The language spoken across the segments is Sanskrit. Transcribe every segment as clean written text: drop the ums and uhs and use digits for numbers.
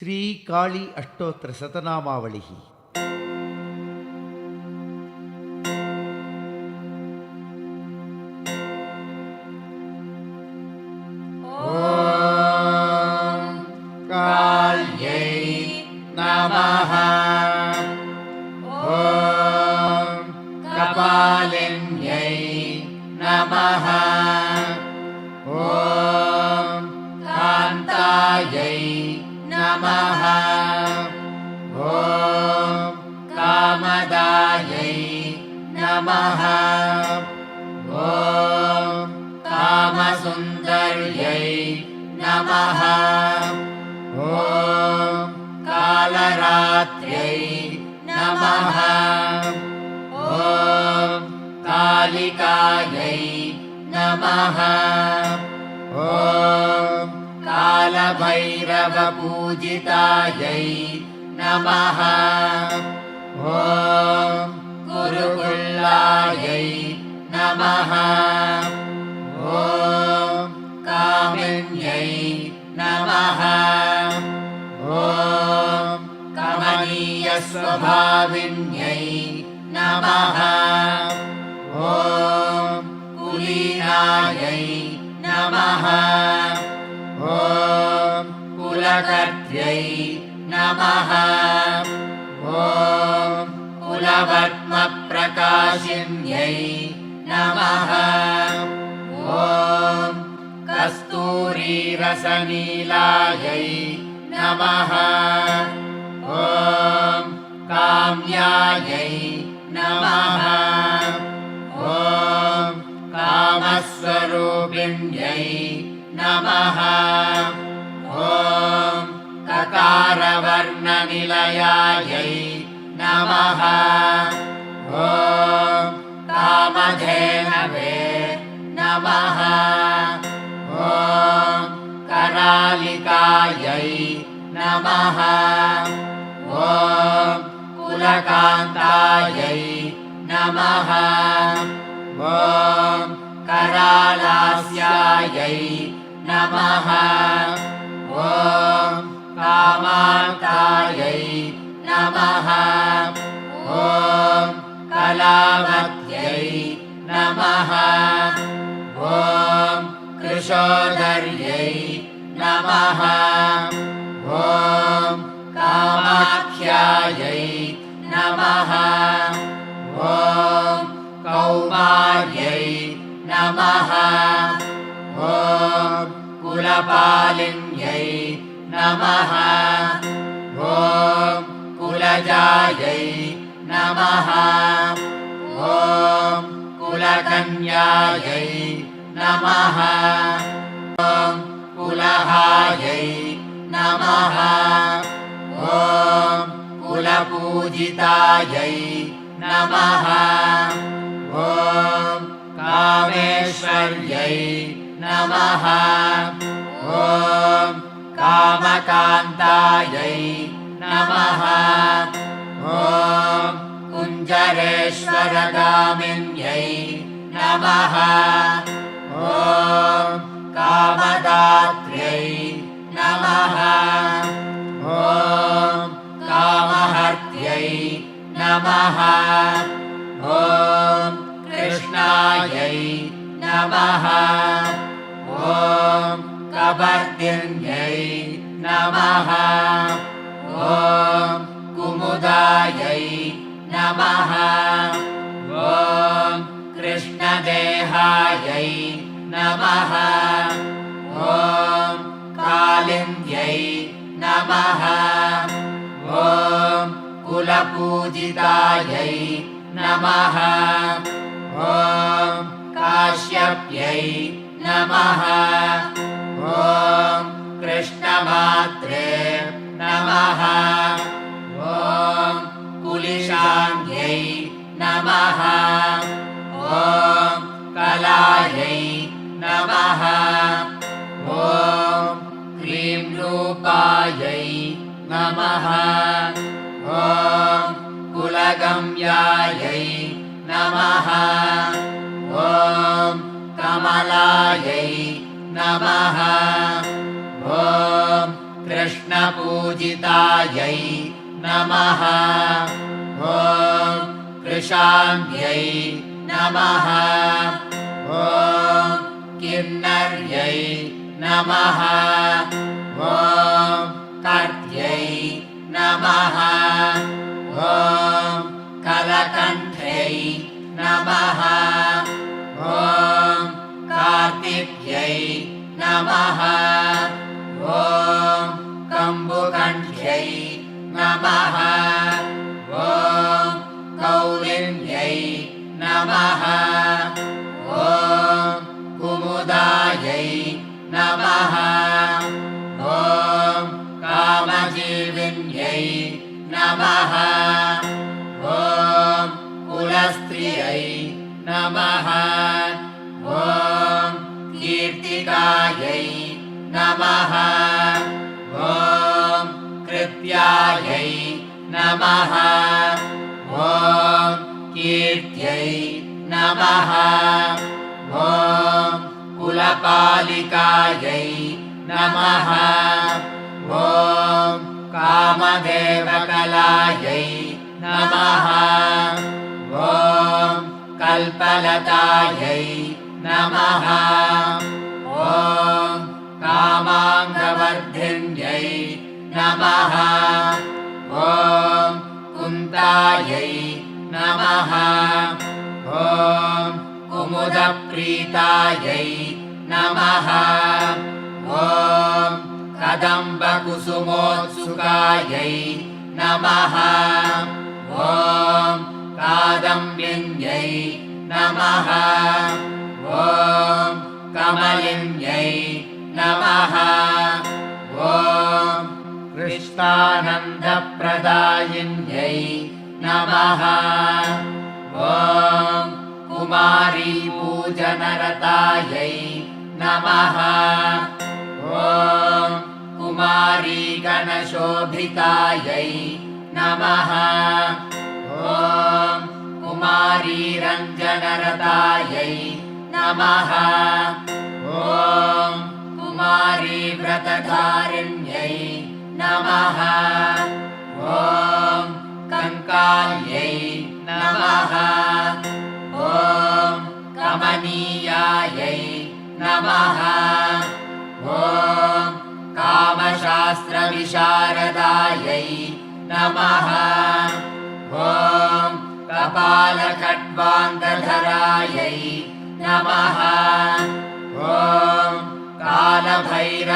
श्रीकाळी अष्टोत्तर शतनामावळि। काल्यै नमः। ॐ कपालिन्यै नमः। ॐ कान्तायै नमः। ॐ कामदायै नमः। ॐ कामसुन्दर्यै नमः। ॐ कालरात्र्यै नमः। ॐ कालिकायै नमः। ॐ कालभैरवपूजितायै नमः। ॐ गुरुकुल्लायै नमः। ॐ कामिन्यै नमः। ॐ कमनीयस्वभाविन्यै नमः। ॐ कुलीनायै नमः। ॐ कुलकर्त्र्यै नमः। ॐ कुलवर्त्मप्रकाशिन्यै नमः। ॐ कस्तूरीरसनीलायै नमः। ॐ काम्यायै नमः। ॐ कामस्वरूपिण्यै नमः। ॐ ककारवर्णनिलयायै नमः। ॐ कामधेनवे नमः। ॐ करालिकायै नमः। ॐ कुलकान्तायै नमः। ॐ करालास्यायै नमः। ॐ कामान्तायै नमः। ॐ कलावत्यै नमः। ॐ कृशोदर्यै नमः। ॐ कामाख्यायै नमः। ॐ कौमार्यै नमः। ॐ कुलपालिन्यै नमः। ॐ कुलजायै नमः। ॐ कुलकन्यायै नमः। ॐ कुलहायै नमः। ॐ कुलपूजितायै नमः। ॐ कामेश्वर्यै नमः। ॐ कामकान्तायै नमः। ॐ कुञ्जरेश्वरगामिन्यै नमः। ॐ कामदात्र्यै नमः। ॐ कामहर्त्यै नमः। ॐ कृष्णायै नमः। ॐ कपर्दिन्यै नमः। ॐ कुमुदायै नमः। ॐ कृष्णदेहायै नमः। ॐ कालिन्द्यै नमः। ॐ कुलपूजितायै नमः। ॐ काश्यप्यै नमः। ॐ कृष्णमात्रे नमः। ॐ कुलिशान्यै नमः। ॐ कलायै नमः। ॐ क्लीं रूपायै नमः। ॐ कुलगम्यायै नमः। ॐ कमलायै नमः। ॐ कृष्ण पूजितायै नमः ॐ कृशान्त्यै नमः ॐ किन्नर्यै नमः ॐ कर्त्यै नमः ॐ कलकण्ठै नमः ॐ कार्तिक्यै नमः ॐ कम्बुकण्ठ्यै नमः ॐ कौलिन्यै नमः ॐ कुमुदायै नमः ॐ कामजीविन्यै नमः ॐ कुलस्त्रियै नमः ॐ कीर्तिकायै नमः ॐ कृत्यायै नमः ॐ कीर्त्यै नमः ॐ कुलपालिकायै नमः ॐ कामदेवकलायै नमः ॐ कल्पलतायै नमः ॐ कामाङ्गवर्धिन्यै नमः ॐ कुन्तायै नमः ॐ कुमुदप्रीतायै नमः ॐ कदम्बकुसुमोत्सुकायै नमः ॐ कादम्बिन्यै नमः ॐ कमलिन्यै नमः ॐ कृष्णानन्दप्रदायिन्यै नमः ॐ कुमारीपूजनरतायै नमः ॐ कुमारीगणशोभितायै नमः ॐ कुमारीरञ्जनरतायै नमः ॐ कुमारीव्रतधारिण्यै नमः ॐ कङ्काल्यै नमः ॐ कमनीयायै नमः ॐ कामशास्त्रविशारदायै नमः ॐ कपालखड्वाङ्गधरायै नमः ॐ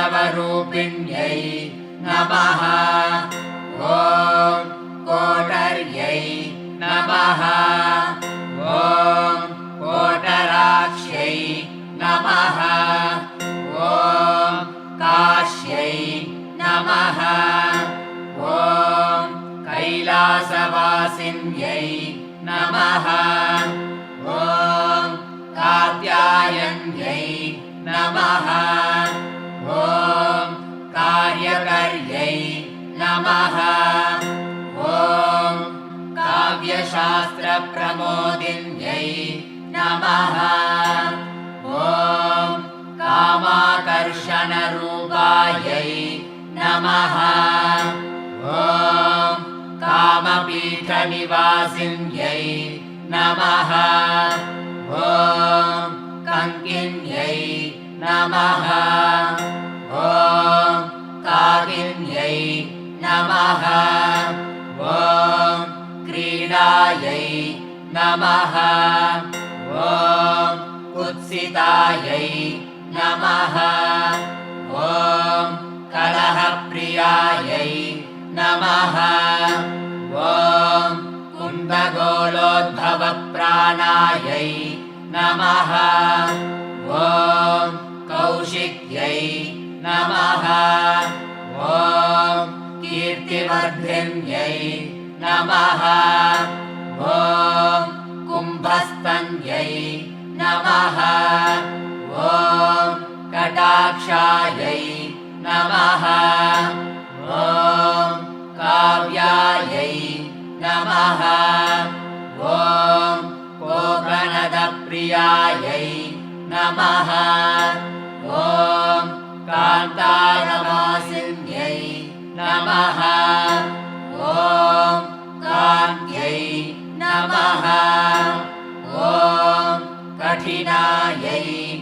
कालभैरवरूपिण्यै नमः ॐ कोटर्यै नमः ॐ कोटराक्ष्यै नमः ॐ काश्यै नमः ॐ कैलासवासिन्यै नमः ॐ कात्यायन्यै नमः ॐ कार्यकर्यै नमः ॐ काव्यशास्त्रप्रमोदिन्यै नमः ॐ कामाकर्षणरूपायै नमः ॐ कामपीठनिवासिन्यै नमः ॐ कङ्किन्यै नमः ॐ काकिन्यै नमः ॐ क्रीडायै नमः ॐ कुत्सितायै नमः ॐ कलहप्रियायै नमः ॐ कुन्दगोलोद्भवप्राणायै नमः ॐ कौशिक्यै नमः ॐ कीर्तिवर्धिन्यै नमः ॐ कुम्भस्तन्यै नमः ॐ कटाक्षायै नमः ॐ काव्यायै नमः ॐ कोकनदप्रियायै नमः ॐ कान्तारवासिन्यै नमः ॐ कठिनायै